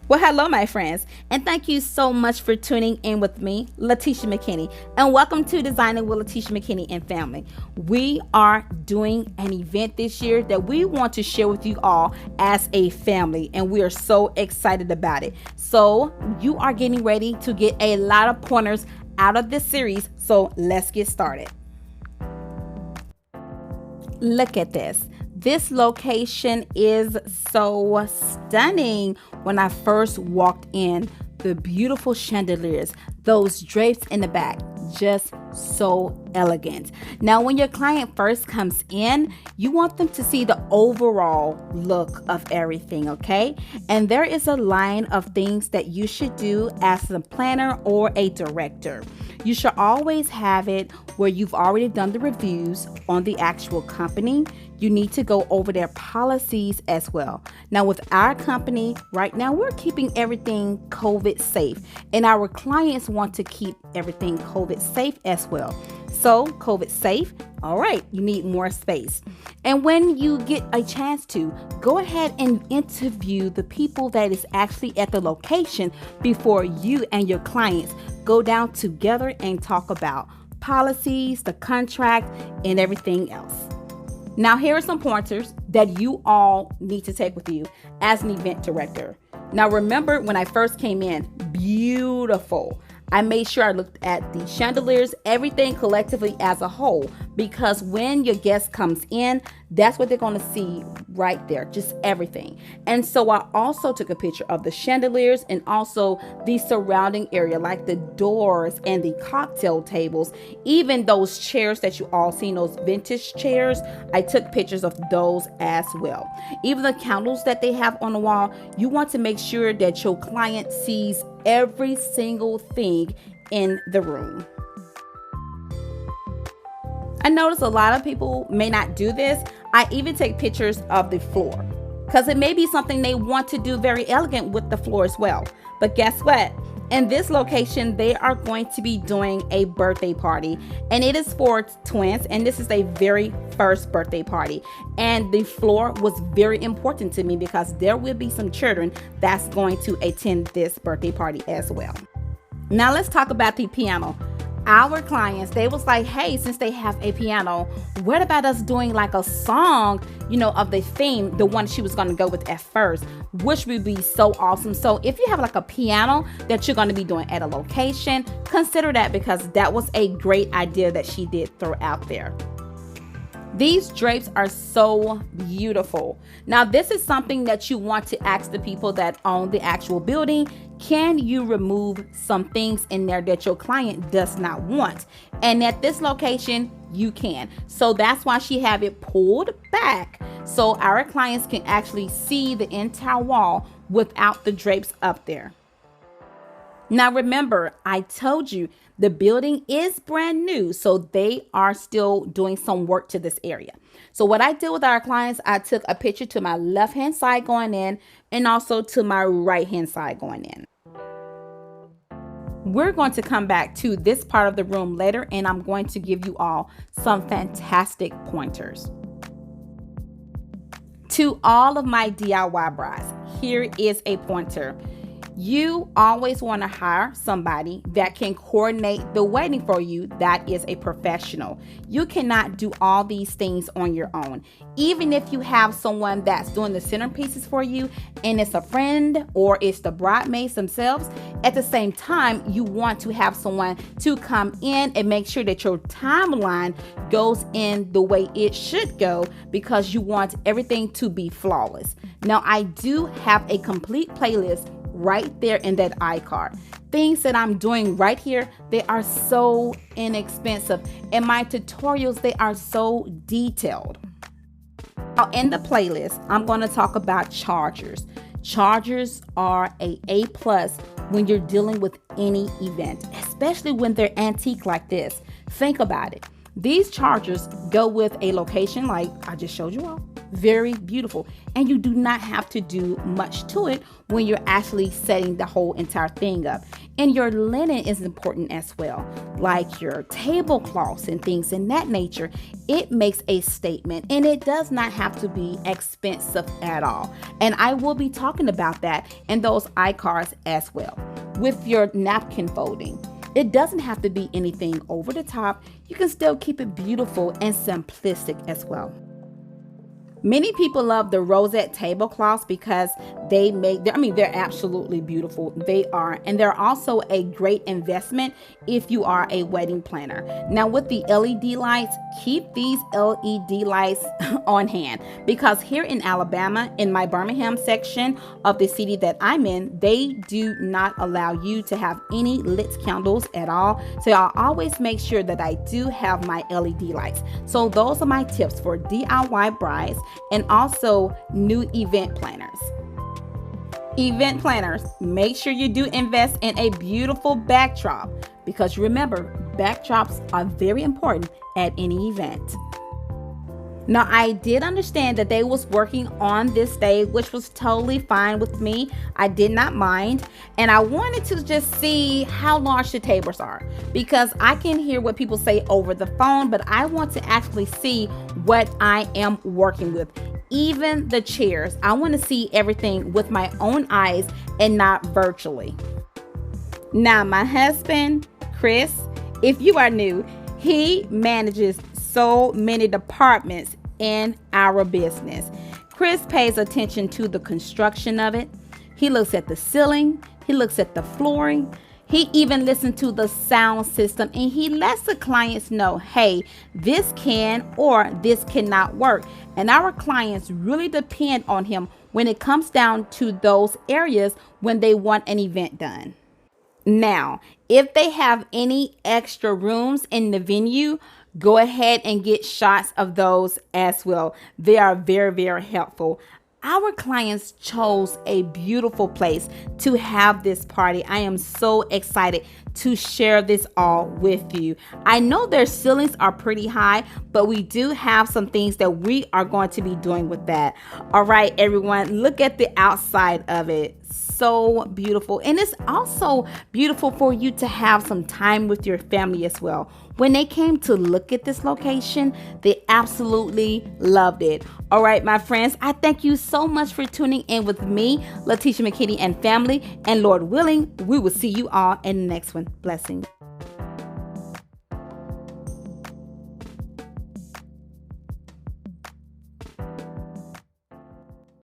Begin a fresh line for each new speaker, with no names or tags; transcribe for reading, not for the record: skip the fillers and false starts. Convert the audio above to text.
Well, hello, my friends, and thank you so much for tuning in with me, Latisha McKinney, and welcome to Designing with Latisha McKinney and Family. We are doing an event this year that we want to share with you all as a family, and we are so excited about it. So, you are getting ready to get a lot of pointers out of this series, so let's get started. Look at this. This location is so stunning. When I first walked in, the beautiful chandeliers, those drapes in the back, just so elegant. Now, when your client first comes in, you want them to see the overall look of everything, okay? And there is a line of things that you should do as a planner or a director. You should always have it where you've already done the reviews on the actual company. You need to go over their policies as well. Now, with our company right now, we're keeping everything COVID safe, and our clients want to keep everything COVID safe as well. So, COVID safe, all right, you need more space. And when you get a chance to, go ahead and interview the people that is actually at the location before you and your clients go down together and talk about policies, the contract, and everything else. Now, here are some pointers that you all need to take with you as an event director. Now, remember when I first came in, beautiful. I made sure I looked at the chandeliers, everything collectively as a whole, because when your guest comes in, that's what they're going to see right there, just everything. And so I also took a picture of the chandeliers and also the surrounding area, like the doors and the cocktail tables, even those chairs that you all seen, those vintage chairs. I took pictures of those as well. Even the candles that they have on the wall, you want to make sure that your client sees every single thing in the room. I notice a lot of people may not do this. I even take pictures of the floor because it may be something they want to do very elegant with the floor as well. But guess what? In this location, they are going to be doing a birthday party, and it is for twins, and this is a very first birthday party. And the floor was very important to me because there will be some children that's going to attend this birthday party as well. Now let's talk about the piano. Our clients, they was like, hey, since they have a piano, what about us doing like a song, of the theme, the one she was going to go with at first, which would be so awesome. So if you have like a piano that you're going to be doing at a location, consider that, because that was a great idea that she did throw out there. These drapes are so beautiful. Now, this is something that you want to ask the people that own the actual building. Can you remove some things in there that your client does not want? And at this location, you can. So that's why she have it pulled back, so our clients can actually see the entire wall without the drapes up there. Now, remember, I told you the building is brand new, so they are still doing some work to this area. So what I did with our clients, I took a picture to my left-hand side going in and also to my right-hand side going in. We're going to come back to this part of the room later, and I'm going to give you all some fantastic pointers. To all of my DIY brides, here is a pointer. You always want to hire somebody that can coordinate the wedding for you that is a professional. You cannot do all these things on your own. Even if you have someone that's doing the centerpieces for you and it's a friend or it's the bridesmaids themselves, at the same time, you want to have someone to come in and make sure that your timeline goes in the way it should go, because you want everything to be flawless. Now, I do have a complete playlist right there in that iCard. Things that I'm doing right here, they are so inexpensive. And my tutorials, they are so detailed. Now, in the playlist, I'm going to talk about chargers. Chargers are A+ when you're dealing with any event, especially when they're antique like this. Think about it. These chargers go with a location like I just showed you all. Very beautiful. And you do not have to do much to it when you're actually setting the whole entire thing up. And your linen is important as well, like your tablecloths and things in that nature. It makes a statement, and it does not have to be expensive at all. And I will be talking about that in those iCards as well. With your napkin folding, it doesn't have to be anything over the top. You can still keep it beautiful and simplistic as well. Many people love the rosette tablecloths because they're absolutely beautiful. They are. And they're also a great investment if you are a wedding planner. Now with the LED lights, keep these LED lights on hand, because here in Alabama, in my Birmingham section of the city that I'm in, they do not allow you to have any lit candles at all. So I'll always make sure that I do have my LED lights. So those are my tips for DIY brides and also new event planners. Event planners, make sure you do invest in a beautiful backdrop, because remember, backdrops are very important at any event. Now, I did understand that they was working on this day, which was totally fine with me. I did not mind. And I wanted to just see how large the tables are, because I can hear what people say over the phone, but I want to actually see what I am working with. Even the chairs, I want to see everything with my own eyes and not virtually. Now, my husband, Chris, if you are new, he manages so many departments in our business. Chris pays attention to the construction of it. He looks at the ceiling. He looks at the flooring. He even listens to the sound system, and he lets the clients know, hey, this can or this cannot work. And our clients really depend on him when it comes down to those areas when they want an event done. Now, if they have any extra rooms in the venue, go ahead and get shots of those as well. They are very, very helpful. Our clients chose a beautiful place to have this party. I am so excited to share this all with you. I know their ceilings are pretty high, but we do have some things that we are going to be doing with that. All right, everyone, look at the outside of it. So beautiful. And it's also beautiful for you to have some time with your family as well. When they came to look at this location, they absolutely loved it. All right, my friends, I thank you so much for tuning in with me, Latisha McKinney, and family. And Lord willing, we will see you all in the next one. Blessings.